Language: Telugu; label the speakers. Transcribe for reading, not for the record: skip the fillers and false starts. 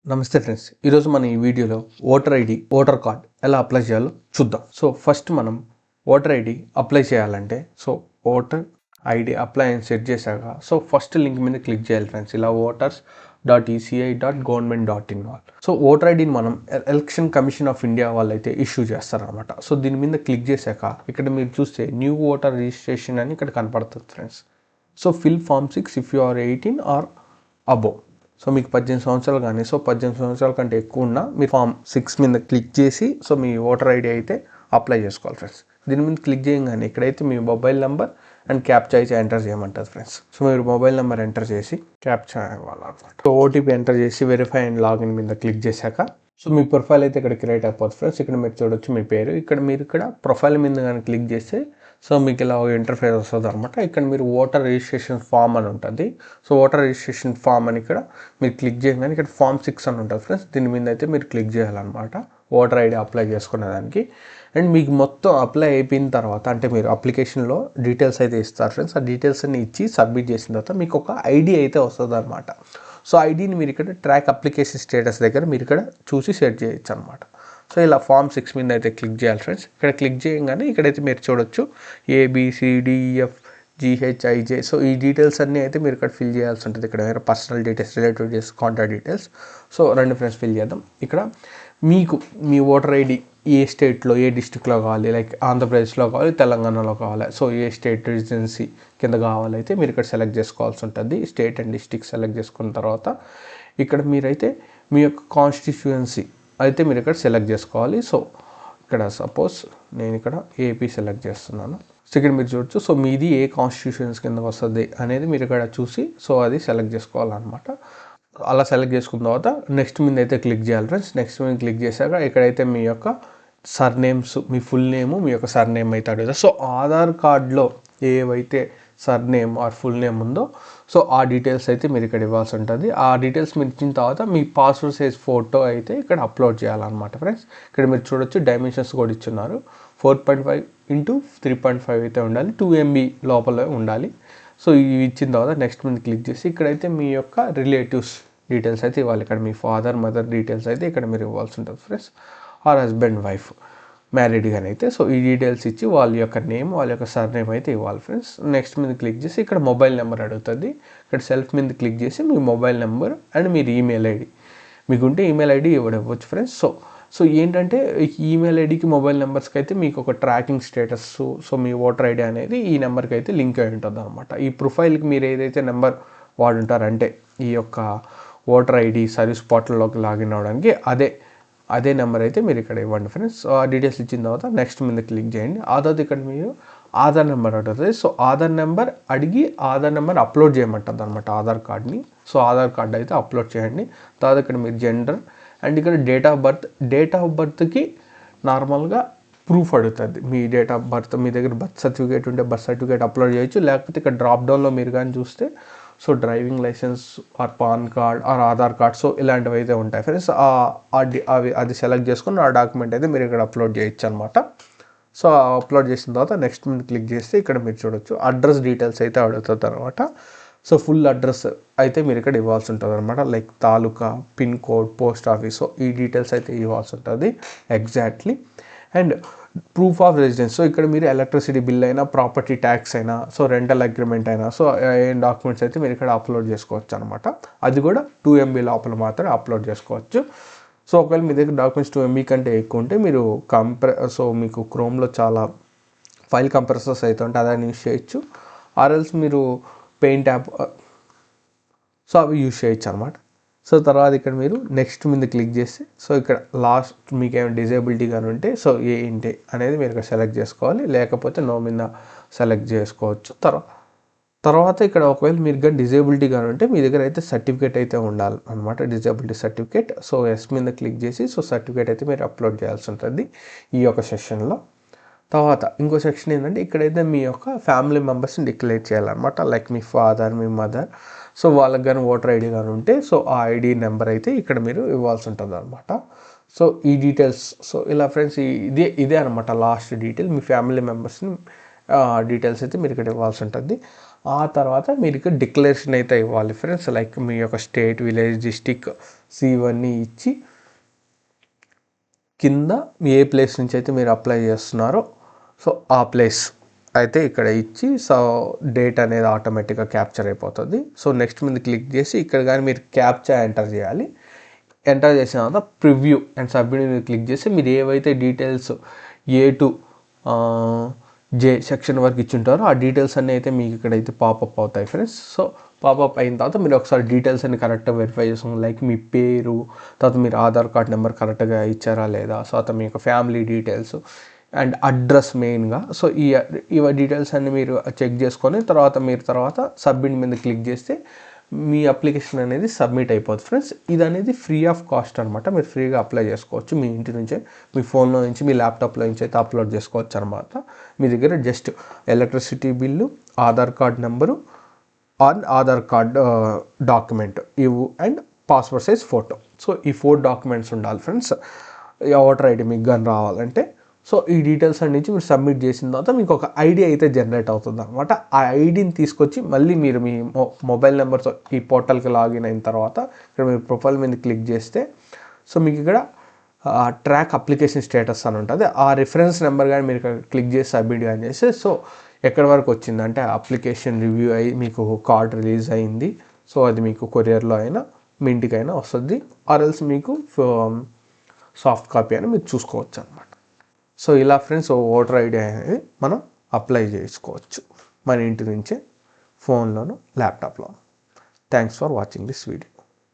Speaker 1: నమస్తే ఫ్రెండ్స్, ఈరోజు మనం ఈ వీడియోలో ఓటర్ ఐడి ఓటర్ కార్డ్ ఎలా అప్లై చేయాలో చూద్దాం. సో ఫస్ట్ మనం ఓటర్ ఐడి అప్లై చేయాలంటే ఓటర్ ఐడి అప్లై అని సెట్ చేశాక ఫస్ట్ లింక్ మీద క్లిక్ చేయాలి ఫ్రెండ్స్. ఇలా voters.eci.government.in ఓటర్ ఐడిని మనం ఎలక్షన్ కమిషన్ ఆఫ్ ఇండియా వాళ్ళైతే ఇష్యూ చేస్తారనమాట. దీని మీద క్లిక్ చేశాక ఇక్కడ మీరు చూస్తే న్యూ ఓటర్ రిజిస్ట్రేషన్ అని ఇక్కడ కనపడుతుంది friends. Fill form 6 if you are 18 or above. మీకు 18 సంవత్సరాలు కానీ 18 సంవత్సరాల కంటే ఎక్కువ ఉన్నా మీరు ఫామ్ 6 మీద క్లిక్ చేసి మీ ఓటర్ ఐడి అయితే అప్లై చేసుకోవాలి ఫ్రెండ్స్. దీని మీద క్లిక్ చేయగానే ఇక్కడైతే మీ మొబైల్ నెంబర్ అండ్ క్యాప్చా అయితే ఎంటర్ చేయమంటుంది ఫ్రెండ్స్. మీరు మొబైల్ నెంబర్ ఎంటర్ చేసి క్యాప్చా ఇవ్వాలన్నమాట. ఓటీపీ ఎంటర్ చేసి వెరిఫై అండ్ లాగిన్ మీద క్లిక్ చేశాక మీ ప్రొఫైల్ అయితే ఇక్కడ క్రియేట్ అయిపోతుంది ఫ్రెండ్స్. ఇక్కడ మీరు చూడొచ్చు మీ పేరు. ఇక్కడ ప్రొఫైల్ మీద కానీ క్లిక్ చేస్తే మీకు ఇలా ఇంటర్ఫేస్ వస్తుంది అనమాట. ఇక్కడ మీరు ఓటర్ రిజిస్ట్రేషన్ ఫామ్ అని ఉంటుంది. ఓటర్ రిజిస్ట్రేషన్ ఫామ్ అని ఇక్కడ మీరు క్లిక్ చేయగానే ఇక్కడ ఫామ్ 6 అని ఉంటుంది ఫ్రెండ్స్. దీని మీద అయితే మీరు క్లిక్ చేయాలన్నమాట ఓటర్ ఐడి అప్లై చేసుకునేదానికి. అండ్ మీకు మొత్తం అప్లై అయిపోయిన తర్వాత అంటే మీరు అప్లికేషన్లో డీటెయిల్స్ అయితే ఇస్తారు ఫ్రెండ్స్. ఆ డీటెయిల్స్ అన్ని ఇచ్చి సబ్మిట్ చేసిన తర్వాత మీకు ఒక ఐడి అయితే వస్తుంది అనమాట. ఐడిని మీరు ఇక్కడ ట్రాక్ అప్లికేషన్ స్టేటస్ దగ్గర మీరు ఇక్కడ చూసి సెట్ చేయొచ్చు అనమాట. ఇలా ఫామ్ 6 మీద అయితే క్లిక్ చేయాలి ఫ్రెండ్స్. ఇక్కడ క్లిక్ చేయగానే ఇక్కడైతే మీరు చూడొచ్చు ABCDEF GHIJ. ఈ డీటెయిల్స్ అన్నీ అయితే మీరు ఇక్కడ ఫిల్ చేయాల్సి ఉంటుంది. ఇక్కడ personal details, relative details, contact details. రెండు ఫ్రెండ్స్ ఫిల్ చేద్దాం. ఇక్కడ మీకు మీ ఓటర్ ఐడి ఏ స్టేట్లో ఏ డిస్ట్రిక్ట్లో కావాలి, లైక్ ఆంధ్రప్రదేశ్లో కావాలి, తెలంగాణలో కావాలి. ఏ స్టేట్ రెసిడెన్సీ కింద కావాలైతే మీరు ఇక్కడ సెలెక్ట్ చేసుకోవాల్సి ఉంటుంది. స్టేట్ అండ్ డిస్ట్రిక్ట్ సెలెక్ట్ చేసుకున్న తర్వాత ఇక్కడ మీరైతే మీ యొక్క కాన్స్టిట్యుయెన్సీ అయితే మీరు ఇక్కడ సెలెక్ట్ చేసుకోవాలి. ఇక్కడ సపోజ్ నేను ఇక్కడ ఏపీ సెలెక్ట్ చేస్తున్నాను. ఇక్కడ మీరు చూడొచ్చు మీది ఏ కాన్స్టిట్యూషన్స్ కింద వస్తుంది అనేది మీరు ఇక్కడ చూసి అది సెలెక్ట్ చేసుకోవాలన్నమాట. అలా సెలెక్ట్ చేసుకున్న తర్వాత నెక్స్ట్ మీద అయితే క్లిక్ చేయాలి ఫ్రెండ్స్. నెక్స్ట్ మీద క్లిక్ చేశాక ఇక్కడైతే మీ యొక్క సర్నేమ్స్, మీ ఫుల్ నేము, మీ యొక్క సర్నేమ్ అయితే అడుగుతుంది. ఆధార్ కార్డులో ఏవైతే సర్నేమ్ ఆర్ ఫుల్ నేమ్ ఉందో ఆ డీటెయిల్స్ అయితే మీరు ఇక్కడ ఇవ్వాల్సి ఉంటుంది. ఆ డీటెయిల్స్ మీరు ఇచ్చిన తర్వాత మీ పాస్పోర్ట్ సైజ్ ఫోటో అయితే ఇక్కడ అప్లోడ్ చేయాలన్నమాట ఫ్రెండ్స్. ఇక్కడ మీరు చూడొచ్చు డైమెన్షన్స్ కూడా ఇచ్చున్నారు. 4.5 x 3.5 అయితే ఉండాలి. 2 MB లోపల ఉండాలి. ఇవి ఇచ్చిన తర్వాత నెక్స్ట్ మీద క్లిక్ చేసి ఇక్కడైతే మీ యొక్క రిలేటివ్స్ డీటెయిల్స్ అయితే ఇవ్వాలి. ఇక్కడ మీ ఫాదర్, మదర్ డీటెయిల్స్ అయితే ఇక్కడ మీరు ఇవ్వాల్సి ఉంటుంది ఫ్రెండ్స్. ఆర్ హస్బెండ్, వైఫ్, మ్యారీడ్గానే అయితే ఈ డీటెయిల్స్ ఇచ్చి వాళ్ళ యొక్క నేమ్, వాళ్ళ యొక్క సర్నేమ్ అయితే ఇవ్వాలి ఫ్రెండ్స్. నెక్స్ట్ మీద క్లిక్ చేసి ఇక్కడ మొబైల్ నెంబర్ అడుగుతుంది. ఇక్కడ సెల్ఫ్ మీద క్లిక్ చేసి మీ మొబైల్ నెంబర్ అండ్ మీరు ఈమెయిల్ ఐడి మీకుంటే ఈమెయిల్ ఐడి ఇవ్వచ్చు ఫ్రెండ్స్. ఏంటంటే ఈమెయిల్ ఐడికి, మొబైల్ నెంబర్స్కి అయితే మీకు ఒక ట్రాకింగ్ స్టేటస్ మీ ఓటర్ ఐడి అనేది ఈ నెంబర్కి అయితే లింక్ అయి ఉంటుంది అనమాట. ఈ ప్రొఫైల్కి మీరు ఏదైతే నెంబర్ వాడుంటారంటే ఈ యొక్క ఓటర్ ఐడి సర్వీస్ పోర్టల్లోకి లాగిన్ అవ్వడానికి అదే నెంబర్ అయితే మీరు ఇక్కడ ఇవ్వండి ఫ్రెండ్స్. ఆ డీటెయిల్స్ ఇచ్చిన తర్వాత నెక్స్ట్ మీద క్లిక్ చేయండి. ఆ తర్వాత ఇక్కడ మీరు ఆధార్ నెంబర్ అడుగుతుంది. ఆధార్ నెంబర్ అడిగి ఆధార్ నెంబర్ అప్లోడ్ చేయమంటుంది అనమాట ఆధార్ కార్డ్ని. ఆధార్ కార్డ్ అయితే అప్లోడ్ చేయండి. తర్వాత ఇక్కడ మీరు జెండర్ అండ్ ఇక్కడ డేట్ ఆఫ్ బర్త్కి నార్మల్గా ప్రూఫ్ అడుగుతుంది. మీ డేట్ ఆఫ్ బర్త్, మీ దగ్గర బర్త్ సర్టిఫికేట్ ఉంటే బర్త్ సర్టిఫికేట్ అప్లోడ్ చేయొచ్చు. లేకపోతే ఇక్కడ డ్రాప్ డౌన్లో మీరు కానీ చూస్తే driving licence or PAN card or Aadhaar card ఇలాంటివి అయితే ఉంటాయి ఫ్రెండ్స్. అది సెలెక్ట్ చేసుకుని ఆ డాక్యుమెంట్ అయితే మీరు ఇక్కడ అప్లోడ్ చేయొచ్చు అనమాట. అప్లోడ్ చేసిన తర్వాత నెక్స్ట్ మీద క్లిక్ చేస్తే ఇక్కడ మీరు చూడొచ్చు అడ్రస్ డీటెయిల్స్ అయితే అడుగుతుంది అనమాట. ఫుల్ అడ్రస్ అయితే మీరు ఇక్కడ ఇవ్వాల్సి ఉంటుంది అనమాట. లైక్ తాలూకా, పిన్ కోడ్, పోస్ట్ ఆఫీస్ ఈ డీటెయిల్స్ అయితే ఇవ్వాల్సి ఉంటుంది exactly. And proof of residence ఇక్కడ మీరు ఎలక్ట్రిసిటీ బిల్ అయినా, ప్రాపర్టీ ట్యాక్స్ అయినా, రెంటల్ అగ్రిమెంట్ అయినా ఏం డాక్యుమెంట్స్ అయితే మీరు ఇక్కడ అప్లోడ్ చేసుకోవచ్చు అనమాట. అది కూడా 2 MB లోపల మాత్రమే అప్లోడ్ చేసుకోవచ్చు. ఒకవేళ మీ దగ్గర డాక్యుమెంట్స్ 2 MB కంటే ఎక్కువ ఉంటే మీరు మీకు క్రోమ్లో చాలా ఫైల్ కంప్రెసర్స్ అయితే ఉంటే అదని యూస్ చేయొచ్చు. ఆర్ఎల్స్ మీరు పెయింట్ యాప్ అవి యూస్ చేయొచ్చు అనమాట. తర్వాత ఇక్కడ మీరు నెక్స్ట్ మీద క్లిక్ చేస్తే ఇక్కడ లాస్ట్ మీకు ఏమైనా డిజేబిలిటీ కానీ ఉంటే ఏంటి అనేది మీరు ఇక్కడ సెలెక్ట్ చేసుకోవాలి. లేకపోతే నో మీద సెలెక్ట్ చేసుకోవచ్చు. తర్వాత ఇక్కడ ఒకవేళ మీరు కానీ డిజేబిలిటీ కానీ ఉంటే మీ దగ్గర అయితే సర్టిఫికేట్ అయితే ఉండాలి అనమాట, డిజేబిలిటీ సర్టిఫికేట్. ఎస్ మీద క్లిక్ చేసి సర్టిఫికేట్ అయితే మీరు అప్లోడ్ చేయాల్సి ఉంటుంది ఈ యొక్క సెషన్లో. తర్వాత ఇంకో సెక్షన్ ఏంటంటే ఇక్కడైతే మీ యొక్క ఫ్యామిలీ మెంబర్స్ని డిక్లేర్ చేయాలన్నమాట. లైక్ మీ ఫాదర్, మీ మదర్. వాళ్ళకి కానీ ఓటర్ ఐడి కానీ ఉంటే ఆ ఐడి నెంబర్ అయితే ఇక్కడ మీరు ఇవ్వాల్సి ఉంటుంది అనమాట. ఈ డీటెయిల్స్ ఇలా ఫ్రెండ్స్ ఇదే అనమాట లాస్ట్ డీటెయిల్. మీ ఫ్యామిలీ మెంబర్స్ని డీటెయిల్స్ అయితే మీరు ఇక్కడ ఇవ్వాల్సి ఉంటుంది. ఆ తర్వాత మీరు ఇక్కడ డిక్లరేషన్ అయితే ఇవ్వాలి ఫ్రెండ్స్. లైక్ మీ యొక్క స్టేట్, విలేజ్, డిస్టిక్ ఇవన్నీ ఇచ్చి కింద ఏ ప్లేస్ నుంచి అయితే మీరు అప్లై చేస్తున్నారో సో ఆ ప్లేస్ అయితే ఇక్కడ ఇచ్చి సో డేట్ అనేది ఆటోమేటిక్గా క్యాప్చర్ అయిపోతుంది. సో నెక్స్ట్ మీద క్లిక్ చేసి ఇక్కడ కానీ మీరు క్యాప్చా ఎంటర్ చేయాలి. ఎంటర్ చేసిన తర్వాత ప్రివ్యూ అండ్ సబ్మిట్ మీద క్లిక్ చేసి మీరు ఏవైతే details A to J section వరకు ఇచ్చింటారో ఆ డీటెయిల్స్ అన్నీ అయితే మీకు ఇక్కడైతే పాపప్ అవుతాయి ఫ్రెండ్స్. సో పాపప్ అయిన తర్వాత మీరు ఒకసారి డీటెయిల్స్ అన్ని కరెక్ట్గా వెరిఫై చేసుకోండి. లైక్ మీ పేరు, తర్వాత మీరు ఆధార్ కార్డ్ నెంబర్ కరెక్ట్గా ఇచ్చారా లేదా, సో తర్వాత మీ యొక్క ఫ్యామిలీ డీటెయిల్స్ అండ్ అడ్రస్ మెయిన్గా. సో ఈ డీటెయిల్స్ అన్ని మీరు చెక్ చేసుకొని తర్వాత సబ్మిట్ మీద క్లిక్ చేస్తే మీ అప్లికేషన్ అనేది సబ్మిట్ అయిపోతుంది ఫ్రెండ్స్. ఇది అనేది ఫ్రీ ఆఫ్ కాస్ట్ అనమాట. మీరు ఫ్రీగా అప్లై చేసుకోవచ్చు. మీ ఇంటి నుంచే, మీ ఫోన్లో నుంచి, మీ ల్యాప్టాప్లో నుంచి అయితే అప్లోడ్ చేసుకోవచ్చు అనమాట. మీ దగ్గర just electricity bill, Aadhaar card number on Aadhaar card document ఇవ్వు and passport size photo. So ఈ 4 డాక్యుమెంట్స్ ఉండాలి ఫ్రెండ్స్. ఓటర్ ఐడి మీకు కానీ రావాలంటే. సో ఈ డీటెయిల్స్ అన్నించి మీరు సబ్మిట్ చేసిన తర్వాత మీకు ఒక ఐడి అయితే జనరేట్ అవుతుంది అనమాట. ఆ ఐడిని తీసుకొచ్చి మళ్ళీ మీరు మీ మొబైల్ నెంబర్తో ఈ పోర్టల్కి లాగిన్ అయిన తర్వాత ఇక్కడ మీ ప్రొఫైల్ మీద క్లిక్ చేస్తే సో మీకు ఇక్కడ ట్రాక్ అప్లికేషన్ స్టేటస్ అని ఉంటుంది. ఆ రిఫరెన్స్ నెంబర్ కానీ మీరు క్లిక్ చేసి సబ్మిట్ కానీ చేస్తే సో ఎక్కడి వరకు వచ్చిందంటే అప్లికేషన్ రివ్యూ అయ్యి మీకు కార్డ్ రిలీజ్ అయింది. సో అది మీకు కొరియర్లో అయినా మీ ఇంటికైనా వస్తుంది. ఆర్ఎల్స్ మీకు సాఫ్ట్ కాపీ అని మీరు చూసుకోవచ్చు అనమాట. సో ఇలా ఫ్రెండ్స్ ఓటర్ ఐడి అనేది మనం అప్లై చేసుకోవచ్చు మన ఇంటి నుంచే, ఫోన్లోను, ల్యాప్టాప్లోను. Thanks for watching this video.